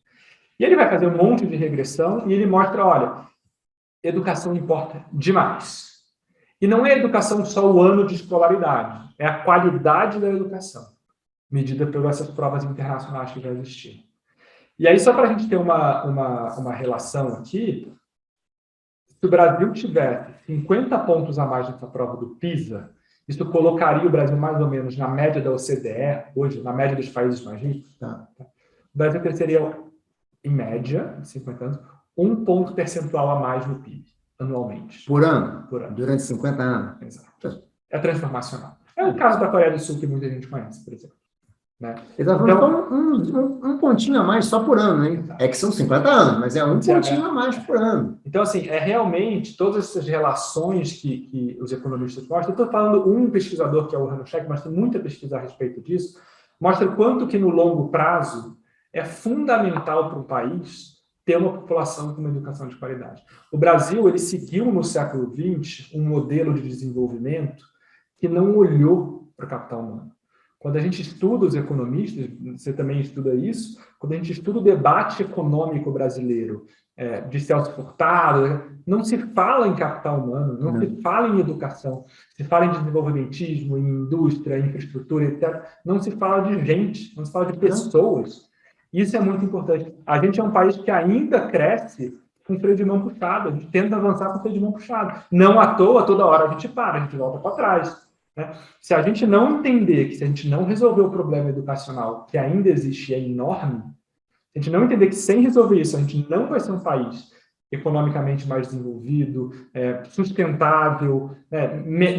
E ele vai fazer um monte de regressão e ele mostra, olha, educação importa demais. E não é a educação só o ano de escolaridade, é a qualidade da educação, medida por essas provas internacionais que já existiam. E aí, só para a gente ter uma relação aqui, se o Brasil tivesse 50 pontos a mais nessa prova do PISA, isso colocaria o Brasil mais ou menos na média da OCDE, hoje, na média dos países mais ricos. Tá? O Brasil cresceria, em média, em 50 anos, 1 ponto percentual a mais no PIB, anualmente. Por ano? Durante 50 anos. Exato. É transformacional. É o caso da Coreia do Sul, que muita gente conhece, por exemplo. Né? Então, um pontinho a mais só por ano, hein? É que são 50 anos, mas é um pontinho a mais por ano. Então, assim, realmente todas essas relações que os economistas mostram. Eu estou falando um pesquisador, que é o Hanushek, mas tem muita pesquisa a respeito disso, mostra quanto que no longo prazo é fundamental para um país ter uma população com uma educação de qualidade. O Brasil, ele seguiu no século XX um modelo de desenvolvimento que não olhou para o capital humano. Quando a gente estuda os economistas, você também estuda isso, quando a gente estuda o debate econômico brasileiro, de Celso Furtado, não se fala em capital humano, não se fala em educação, se fala em desenvolvimentismo, em indústria, infraestrutura, etc. Não se fala de gente, não se fala de pessoas. Isso é muito importante. A gente é um país que ainda cresce com freio de mão puxado, a gente tenta avançar com freio de mão puxado. Não à toa, toda hora a gente para, a gente volta para trás. Né? Se a gente não entender que se a gente não resolver o problema educacional que ainda existe e é enorme, se a gente não entender que sem resolver isso a gente não vai ser um país economicamente mais desenvolvido, sustentável,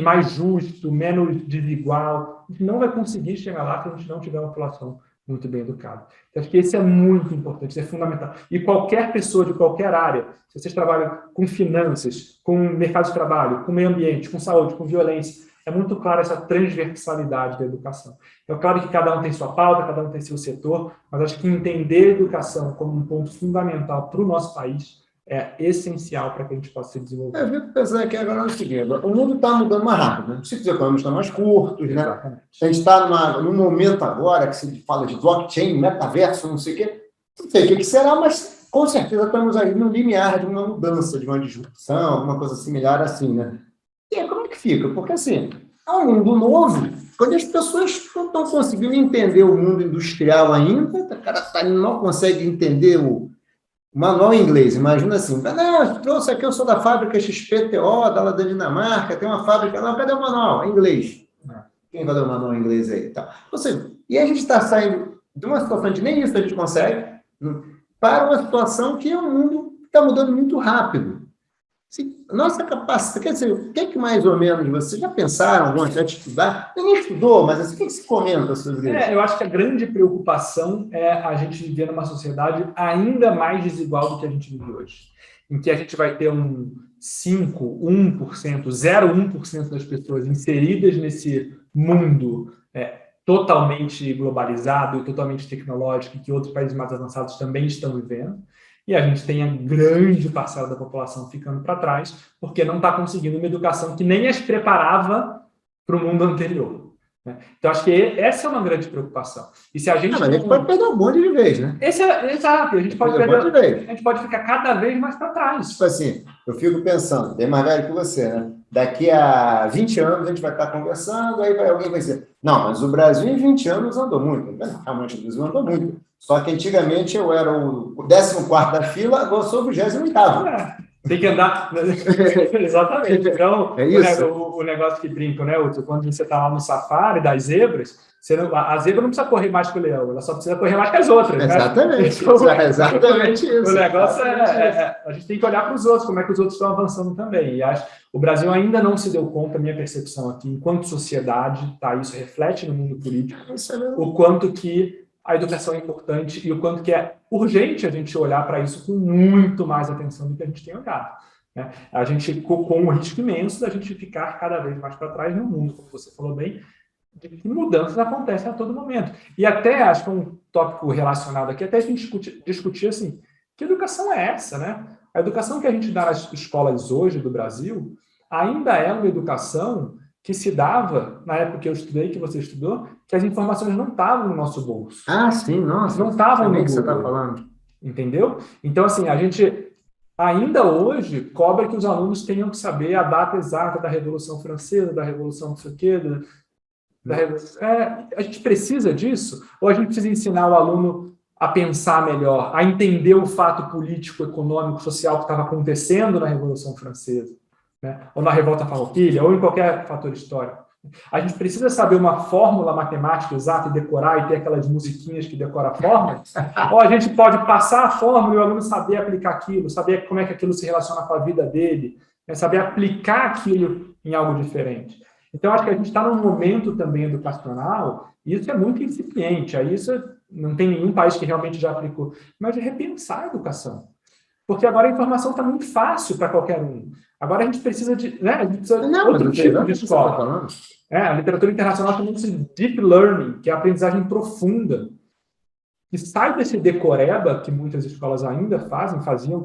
mais justo, menos desigual, a gente não vai conseguir chegar lá se a gente não tiver uma população muito bem educada. Então, acho que esse é muito importante, isso é fundamental. E qualquer pessoa de qualquer área, se vocês trabalham com finanças, com mercado de trabalho, com meio ambiente, com saúde, com violência, é muito clara essa transversalidade da educação. É claro que cada um tem sua pauta, cada um tem seu setor, mas acho que entender a educação como um ponto fundamental para o nosso país é essencial para que a gente possa se desenvolver. Eu fico pensando aqui agora no seguinte, o mundo está mudando mais rápido, né? Os ciclos econômicos estão mais curtos, né? Exatamente. A gente está num momento agora que se fala de blockchain, metaverso, não sei o quê. Não sei o que será, mas com certeza estamos aí no limiar de uma mudança, de uma disrupção, alguma coisa similar assim, né? E aí, como é que fica? Porque, assim, é um mundo novo, quando as pessoas não estão conseguindo entender o mundo industrial ainda, o cara não consegue entender o manual em inglês. Imagina assim, não, trouxe aqui, eu sou da fábrica XPTO, da Dinamarca, tem uma fábrica, não, cadê o manual? É inglês. Quem vai dar o manual em inglês aí? Tá. Ou seja, e a gente está saindo de uma situação de nem isso a gente consegue, para uma situação que o mundo está mudando muito rápido. Nossa capacidade, quer dizer, o que é que mais ou menos vocês já pensaram, alguma coisa de estudar? Ninguém estudou, mas assim, o que se comenta sobre isso? Eu acho que a grande preocupação é a gente viver numa sociedade ainda mais desigual do que a gente vive hoje, em que a gente vai ter 0,1% das pessoas inseridas nesse mundo totalmente globalizado e totalmente tecnológico, que outros países mais avançados também estão vivendo, e a gente tem a grande parcela da população ficando para trás, porque não está conseguindo uma educação que nem as preparava para o mundo anterior. Né? Então, acho que essa é uma grande preocupação. E se a gente. Mas a gente pode perder o bonde de vez, né? Exato, a gente pode ficar cada vez mais para trás. Tipo assim, eu fico pensando, bem mais velho que você, né? Daqui a 20 anos a gente vai estar conversando, aí alguém vai dizer, não, mas o Brasil em 20 anos andou muito. Realmente o Brasil andou muito. Só que antigamente eu era o 14º da fila, agora eu sou o 28º. Tem que andar... Exatamente. Então, é isso. O negócio que brinca, né, Hudson? Quando você está lá no safari das zebras, a zebra não precisa correr mais que o leão, ela só precisa correr mais que as outras. Exatamente. Né? Exatamente isso. O negócio a gente tem que olhar para os outros, como é que os outros estão avançando também. E o Brasil ainda não se deu conta, minha percepção aqui, enquanto sociedade, tá? Isso reflete no mundo político, o quanto que a educação é importante e o quanto que é urgente a gente olhar para isso com muito mais atenção do que a gente tem olhado. Né? A gente, com um risco imenso da gente ficar cada vez mais para trás no mundo, como você falou bem, de que mudanças acontecem a todo momento. E até, acho que é um tópico relacionado aqui, até a gente discutir assim, que educação é essa, né? A educação que a gente dá nas escolas hoje do Brasil ainda é uma educação que se dava, na época que eu estudei, que você estudou, que as informações não estavam no nosso bolso. Ah, sim, nossa. Não estavam no que você Google. está falando. Entendeu? Então, assim, a gente ainda hoje cobra que os alunos tenham que saber a data exata da Revolução Francesa, da Revolução não sei o quê, a gente precisa disso? Ou a gente precisa ensinar o aluno a pensar melhor, a entender o fato político, econômico, social que estava acontecendo na Revolução Francesa? Né? Ou na Revolta Farroupilha, ou em qualquer fator histórico. A gente precisa saber uma fórmula matemática exata e decorar e ter aquelas musiquinhas que decoram a fórmula? Ou a gente pode passar a fórmula e o aluno saber aplicar aquilo, saber como é que aquilo se relaciona com a vida dele, né? Saber aplicar aquilo em algo diferente. Então, acho que a gente está num momento também educacional, e isso é muito incipiente, aí isso não tem nenhum país que realmente já aplicou, mas de repensar a educação. Porque agora a informação está muito fácil para qualquer um. Agora a gente precisa de outro tipo de escola. A literatura internacional chama-se Deep Learning, que é a aprendizagem profunda, que sai desse decoreba que muitas escolas ainda faziam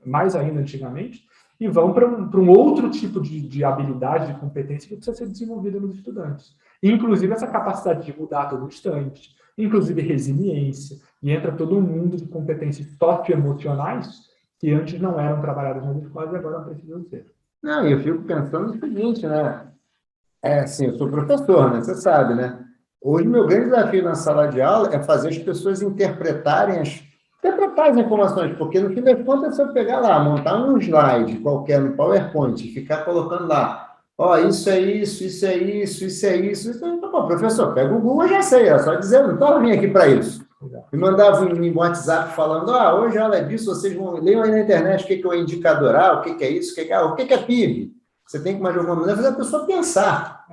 mais ainda antigamente, e vão para um outro tipo de habilidade, de competência que precisa ser desenvolvida nos estudantes. Inclusive essa capacidade de mudar a todo instante, inclusive resiliência, e entra todo um mundo de competências socioemocionais que antes não eram trabalhadas nas escolas e agora precisam ser. Não, eu fico pensando no seguinte, né? Assim, eu sou professor, né? Você sabe, né? Hoje, meu grande desafio na sala de aula é fazer as pessoas interpretarem as informações, porque no fim das contas, se eu pegar lá, montar um slide qualquer no PowerPoint e ficar colocando lá, isso é isso, isso é isso, isso é isso, então, professor, pega o Google, eu já sei, é só dizer, não estou vindo aqui para isso. Me mandava um WhatsApp falando, hoje a aula é disso, vocês leiam aí na internet o que é o indicador A, o que é isso, o que é PIB. Você tem que, mais de alguma maneira, fazer a pessoa pensar.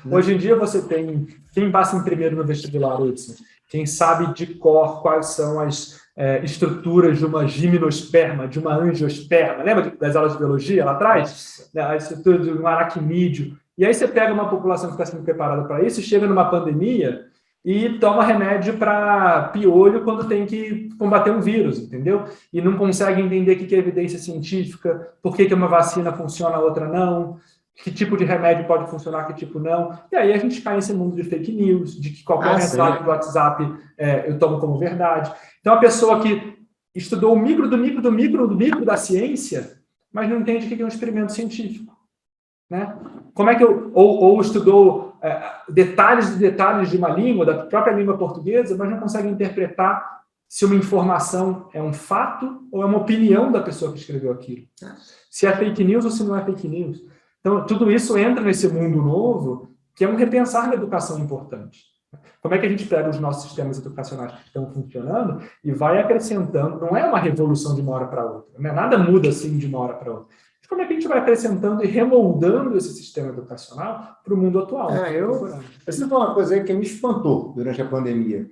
Hoje em dia você tem, quem passa em primeiro no vestibular, Hudson, quem sabe de cor quais são as estruturas de uma gimnosperma, de uma angiosperma, lembra das aulas de biologia lá atrás? A estrutura de um aracnídeo. E aí você pega uma população que está sendo preparada para isso, chega numa pandemia e toma remédio para piolho quando tem que combater um vírus, entendeu? E não consegue entender o que é evidência científica, por que uma vacina funciona, a outra não, que tipo de remédio pode funcionar, que tipo não. E aí a gente cai nesse mundo de fake news, de que qualquer mensagem do WhatsApp eu tomo como verdade. Então, a pessoa que estudou o micro do micro do micro do micro da ciência, mas não entende o que é um experimento científico. Né? Como é que ou estudou detalhes e detalhes de uma língua, da própria língua portuguesa, mas não consegue interpretar se uma informação é um fato ou é uma opinião da pessoa que escreveu aquilo. Se é fake news ou se não é fake news. Então, tudo isso entra nesse mundo novo, que é um repensar da educação importante. Como é que a gente pega os nossos sistemas educacionais que estão funcionando e vai acrescentando, não é uma revolução de uma hora para outra, né? Nada muda assim de uma hora para outra. Mas como é que a gente vai acrescentando e remoldando esse sistema educacional para o mundo atual? Essa foi uma coisa aí que me espantou durante a pandemia.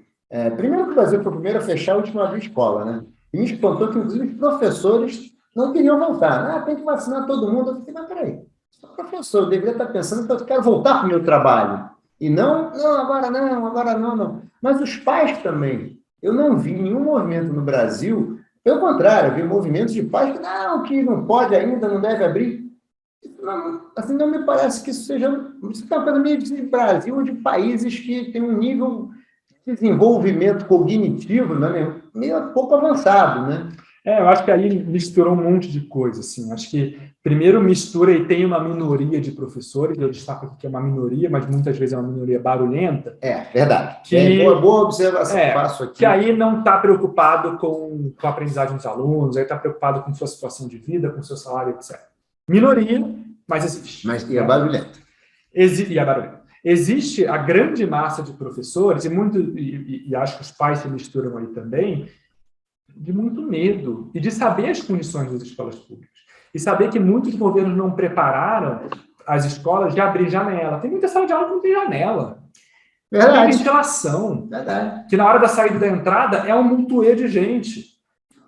Primeiro que o Brasil foi o primeiro a fechar a última vez escola, né? E me espantou que, inclusive, os professores não queriam voltar. Tem que vacinar todo mundo. Eu falei, mas peraí, sou professor, eu deveria estar pensando que eu quero voltar para o meu trabalho. E não, agora não. Mas os pais também. Eu não vi nenhum movimento no Brasil, pelo contrário, eu vi movimentos de pais que não pode ainda, não deve abrir. Não, assim, não me parece que isso seja uma coisa meio de Brasil ou de países que têm um nível de desenvolvimento cognitivo, né, meio pouco avançado, né? Eu acho que aí misturou um monte de coisa, assim. Acho que primeiro mistura e tem uma minoria de professores, eu destaco aqui que é uma minoria, mas muitas vezes é uma minoria barulhenta. Verdade. Boa observação, faço aqui. Que aí não está preocupado com a aprendizagem dos alunos, aí está preocupado com sua situação de vida, com seu salário, etc. Minoria, mas existe. E é barulhenta. E é barulhenta. Existe a grande massa de professores, e acho que os pais se misturam aí também, de muito medo e de saber as condições das escolas públicas. E saber que muitos governos não prepararam as escolas de abrir janela. Tem muita sala de aula que não tem janela. Verdade. Não tem ventilação. Verdade. Que na hora da saída e da entrada é um montoeiro de gente.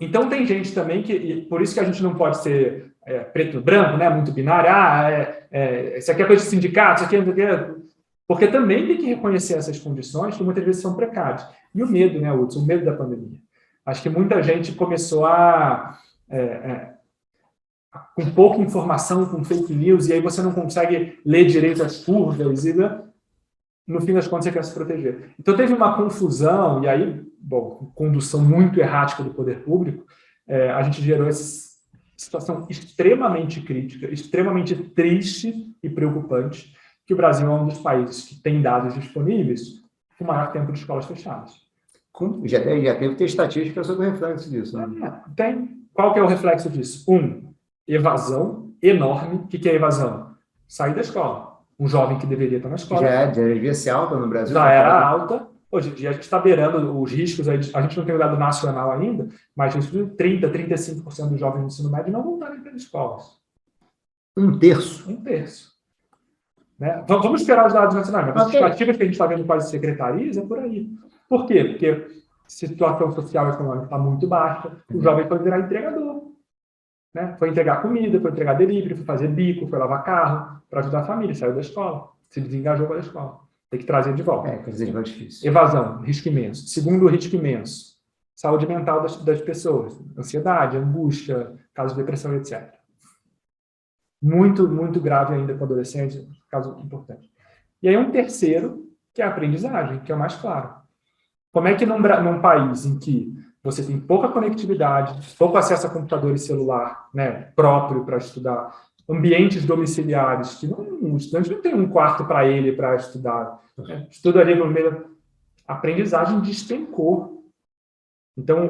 Então tem gente também que... E por isso que a gente não pode ser preto e branco, né? Muito binário. Isso aqui é coisa de sindicato, isso aqui é... Porque também tem que reconhecer essas condições que muitas vezes são precárias. E o medo, né, Hudson? O medo da pandemia. Acho que muita gente começou com pouca informação, com fake news, e aí você não consegue ler direito as curvas, e no fim das contas você quer se proteger. Então teve uma confusão, e aí, condução muito errática do poder público, a gente gerou essa situação extremamente crítica, extremamente triste e preocupante, que o Brasil é um dos países que tem dados disponíveis com o maior tempo de escolas fechadas. Já teve ter estatística sobre o reflexo disso. Né? Tem. Qual que é o reflexo disso? Evasão enorme. O que é evasão? Sair da escola. Um jovem que deveria estar na escola. Já devia ser alta no Brasil. Já era alta. Hoje em dia a gente está beirando os riscos, a gente não tem o dado nacional ainda, mas risco de 30%, 35% dos jovens do ensino médio não voltarem para as escolas. Um terço. Né? Vamos esperar os dados nacionais, mas as estimativas que a gente está vendo com as secretarias é por aí. Por quê? Porque a situação social e econômica está muito baixa, o jovem foi virar entregador. Né? Foi entregar comida, foi entregar delivery, foi fazer bico, foi lavar carro, para ajudar a família, saiu da escola, se desengajou da escola. Tem que trazer de volta. Difícil. Evasão, risco imenso. Segundo risco imenso, saúde mental das pessoas, ansiedade, angústia, casos de depressão, etc. Muito, muito grave ainda com adolescentes, caso importante. E aí um terceiro, que é a aprendizagem, que é o mais claro. Como é que num país em que você tem pouca conectividade, pouco acesso a computador e celular, né, próprio para estudar, ambientes domiciliares, que o estudante não tem um quarto para ele para estudar, né, estuda ali no meio, a aprendizagem despencou. Então,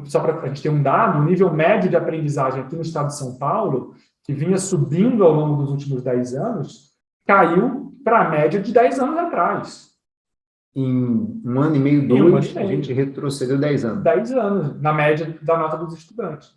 só para a gente ter um dado, o nível médio de aprendizagem aqui no estado de São Paulo, que vinha subindo ao longo dos últimos 10 anos, caiu para a média de 10 anos atrás. Em 1 ano e meio, 2, a gente retrocedeu 10 anos. 10 anos, na média da nota dos estudantes.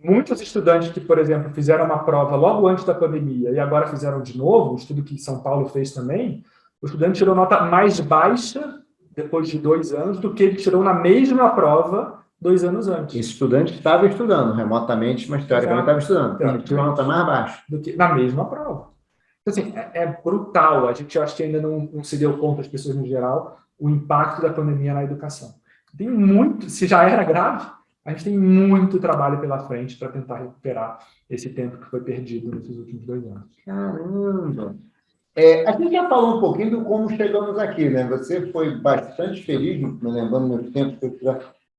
Muitos estudantes que, por exemplo, fizeram uma prova logo antes da pandemia e agora fizeram de novo, um estudo que São Paulo fez também, o estudante tirou nota mais baixa depois de 2 anos do que ele tirou na mesma prova 2 anos antes. Esse estudante estava estudando remotamente, mas teoricamente estava estudando. Ele tirou nota mais baixa. Do que na mesma prova. Então, assim, é brutal. A gente, eu acho que ainda não se deu conta, as pessoas no geral, o impacto da pandemia na educação. Tem muito, se já era grave, a gente tem muito trabalho pela frente para tentar recuperar esse tempo que foi perdido nesses últimos 2 anos. Caramba! A gente já falou um pouquinho do como chegamos aqui, né? Você foi bastante feliz, me lembrando meus tempos que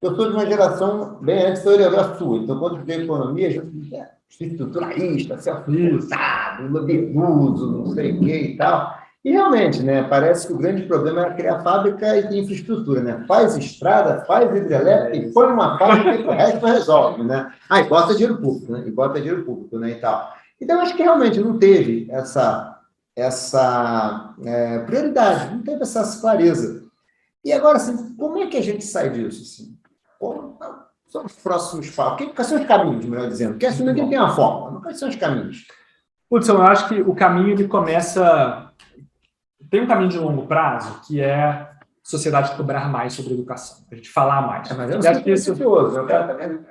eu sou de uma geração bem antes da sua, então quando eu estudei economia, a gente dizia estruturalista, self-forçado, labiruso, não sei o que e tal. E realmente, né, parece que o grande problema era criar fábrica e ter infraestrutura, né? Faz estrada, faz hidrelétrica e põe uma fábrica e o resto resolve, né? E bota dinheiro público, né? E bota dinheiro público, né, e tal. Então, acho que realmente não teve essa prioridade, não teve essa clareza. E agora, assim, como é que a gente sai disso? Assim? Como são os próximos passos? Quais são os caminhos, melhor dizendo? Porque assim, ninguém tem uma fórmula. Quais são os caminhos? Hudson, eu acho que o caminho ele começa... Tem um caminho de longo prazo, que é a sociedade cobrar mais sobre educação, a gente falar mais. Mas eu acho que isso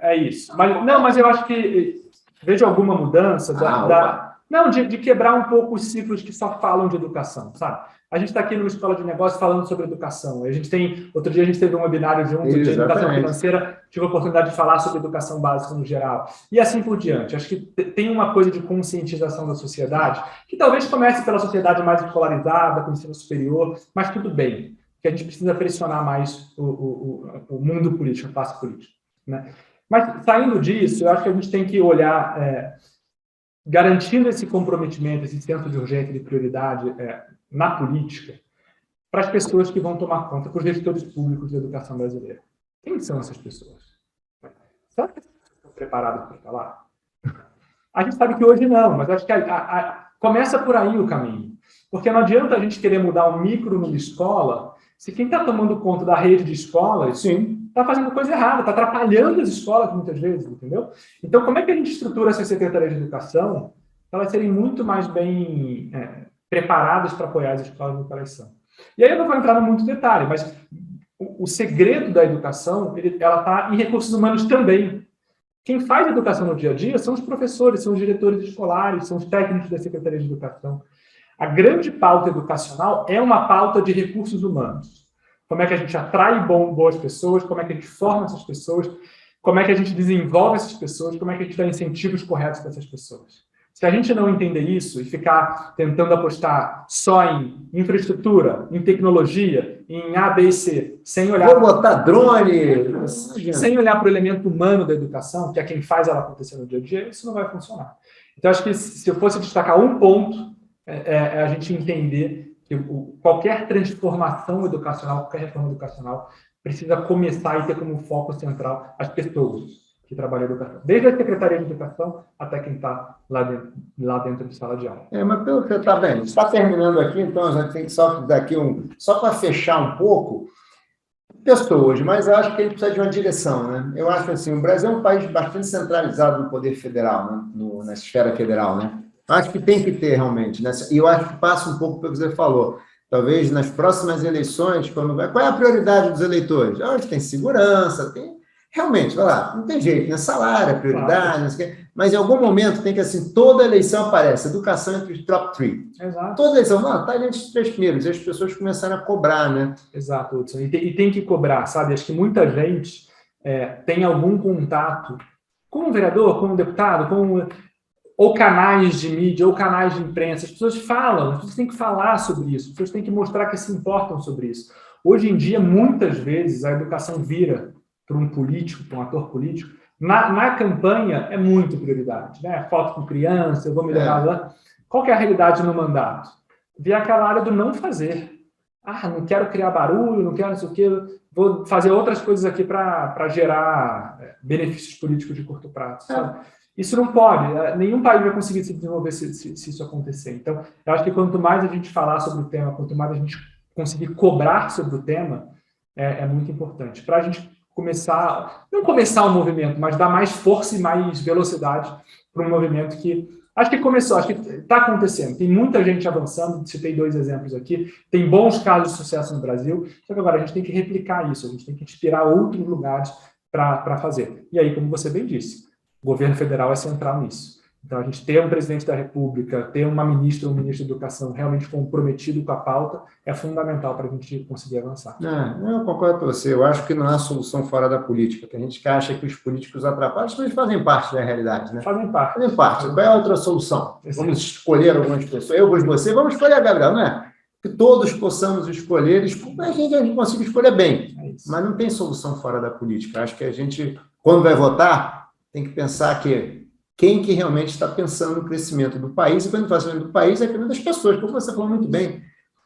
é isso. Mas eu acho que vejo alguma mudança de quebrar um pouco os ciclos que só falam de educação, sabe? A gente está aqui numa escola de negócios falando sobre educação. Outro dia a gente teve um webinário junto de educação financeira, tive a oportunidade de falar sobre educação básica no geral. E assim por diante. Acho que tem uma coisa de conscientização da sociedade, que talvez comece pela sociedade mais escolarizada, com ensino superior, mas tudo bem, porque a gente precisa pressionar mais o mundo político, a classe política, né? Mas, saindo disso, eu acho que a gente tem que olhar, garantindo esse comprometimento, esse senso de urgência e de prioridade na política, para as pessoas que vão tomar conta, para os gestores públicos da educação brasileira. Quem são essas pessoas? Será que estão preparadas para falar? A gente sabe que hoje não, mas acho que começa por aí o caminho. Porque não adianta a gente querer mudar um micro numa escola, se quem está tomando conta da rede de escolas, está fazendo coisa errada, está atrapalhando as escolas muitas vezes, entendeu? Então, como é que a gente estrutura essas secretarias de educação para elas serem muito mais bem preparadas para apoiar as escolas no que elas são? E aí eu não vou entrar em muito detalhe, mas o segredo da educação, ela está em recursos humanos também. Quem faz educação no dia a dia são os professores, são os diretores escolares, são os técnicos da Secretaria de Educação. A grande pauta educacional é uma pauta de recursos humanos. Como é que a gente atrai boas pessoas, como é que a gente forma essas pessoas, como é que a gente desenvolve essas pessoas, como é que a gente dá incentivos corretos para essas pessoas. Se a gente não entender isso e ficar tentando apostar só em infraestrutura, em tecnologia, em A, B e C, sem olhar... Vou botar drone! Sem olhar para o elemento humano da educação, que é quem faz ela acontecer no dia a dia, isso não vai funcionar. Então, acho que se eu fosse destacar um ponto, é a gente entender que qualquer transformação educacional, qualquer reforma educacional, precisa começar e ter como foco central as pessoas que trabalham em educação. Desde a Secretaria de Educação até quem está lá dentro de sala de aula. Mas pelo que você está vendo, está terminando aqui, então a gente tem que só dar aqui só para fechar um pouco, pessoas, mas eu acho que ele precisa de uma direção, né? Eu acho assim, o Brasil é um país bastante centralizado no poder federal, né? Na esfera federal, né? Acho que tem que ter, realmente, né? E eu acho que passa um pouco pelo que você falou. Talvez nas próximas eleições, qual é a prioridade dos eleitores? Hoje tem segurança, tem... Realmente, vai lá, não tem jeito, né? Salário, prioridade, não sei o quê. Mas em algum momento tem que, assim, toda eleição aparece, educação entre os top 3. Exato. Toda eleição, está entre os 3 primeiros, e as pessoas começaram a cobrar, né? Exato, Hudson. E tem que cobrar, sabe? Acho que muita gente tem algum contato com um vereador, com um deputado, ou canais de mídia, ou canais de imprensa. As pessoas falam, as pessoas têm que falar sobre isso, as pessoas têm que mostrar que se importam sobre isso. Hoje em dia, muitas vezes, a educação vira para um político, para um ator político. Na campanha, é muito prioridade, né? Foto com criança, eu vou melhorar lá. Qual que é a realidade no mandato? Ver aquela área do não fazer. Não quero criar barulho, não quero não sei o quê, vou fazer outras coisas aqui para gerar benefícios políticos de curto prazo. Sabe? Isso não pode, nenhum país vai conseguir se desenvolver se isso acontecer. Então, eu acho que quanto mais a gente falar sobre o tema, quanto mais a gente conseguir cobrar sobre o tema, é muito importante. Para a gente não começar um movimento, mas dar mais força e mais velocidade para um movimento que acho que começou, acho que está acontecendo. Tem muita gente avançando, citei 2 exemplos aqui, tem bons casos de sucesso no Brasil, só que agora a gente tem que replicar isso, a gente tem que inspirar outros lugares para fazer. E aí, como você bem disse, o governo federal é central nisso. Então, a gente ter um presidente da República, ter uma ministra ou um ministro da Educação realmente comprometido com a pauta é fundamental para a gente conseguir avançar. Eu concordo com você. Eu acho que não há solução fora da política. Tem gente que acha que os políticos atrapalham, mas eles fazem parte da realidade, né? Fazem parte. Fazem parte. Qual é a outra solução? Vamos escolher algumas pessoas. Eu, você, vamos escolher a Gabriel, não é? Que todos possamos escolher, a gente consiga escolher bem. Mas não tem solução fora da política. Acho que a gente, quando vai votar, tem que pensar que quem que realmente está pensando no crescimento do país, e quando fala crescimento do país, é crescimento das pessoas, como você falou muito bem.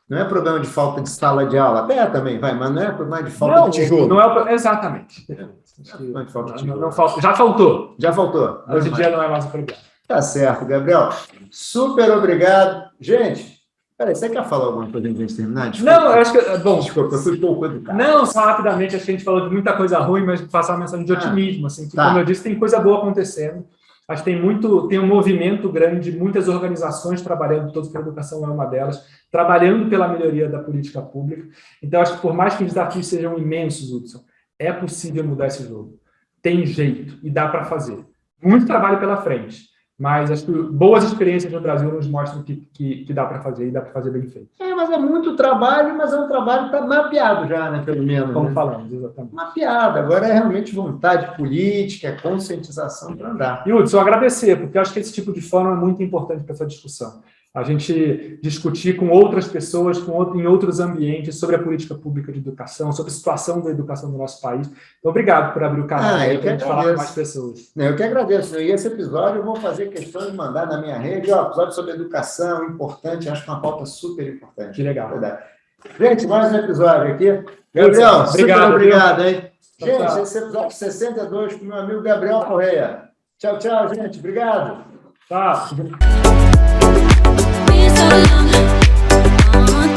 Não é problema de falta de sala de aula, até também, mas não é problema de falta de tijolo. Não é, exatamente. Não é de falta de tijolo. Não falta, já faltou. Já faltou. Hoje em dia não é mais o problema. Tá certo, Gabriel. Super obrigado. Gente, peraí, você quer falar alguma coisa antes de a gente terminar? Desculpa. Não, eu acho que... Bom, desculpa, eu fui pouco educado. Não, só rapidamente, acho que a gente falou de muita coisa ruim, mas passar uma mensagem de otimismo. Assim, que, como eu disse, tem coisa boa acontecendo. Acho que tem um movimento grande, muitas organizações trabalhando, todos pela educação é uma delas, trabalhando pela melhoria da política pública. Então, acho que por mais que os desafios sejam imensos, Hudson, é possível mudar esse jogo. Tem jeito e dá para fazer. Muito trabalho pela frente, mas acho que boas experiências no Brasil nos mostram que dá para fazer e dá para fazer bem feito. Mas é muito trabalho, mas é um trabalho que está mapeado já, né, pelo menos. Como falamos, exatamente. Mapeado. Agora é realmente vontade política, conscientização para andar. E, Hudson, agradecer, porque eu acho que esse tipo de fórum é muito importante para essa discussão. A gente discutir com outras pessoas, em outros ambientes, sobre a política pública de educação, sobre a situação da educação do nosso país. Então, obrigado por abrir o canal para a gente falar com mais pessoas. Eu que agradeço. E esse episódio eu vou fazer questão de mandar na minha rede, episódio sobre educação, importante, acho que é uma pauta super importante. Que legal. Verdade. Gente, mais um episódio aqui. Gabriel, obrigado, hein? Gente, tchau. Esse episódio 62 com meu amigo Gabriel Correia. Tchau, gente. Obrigado. Tchau. So long.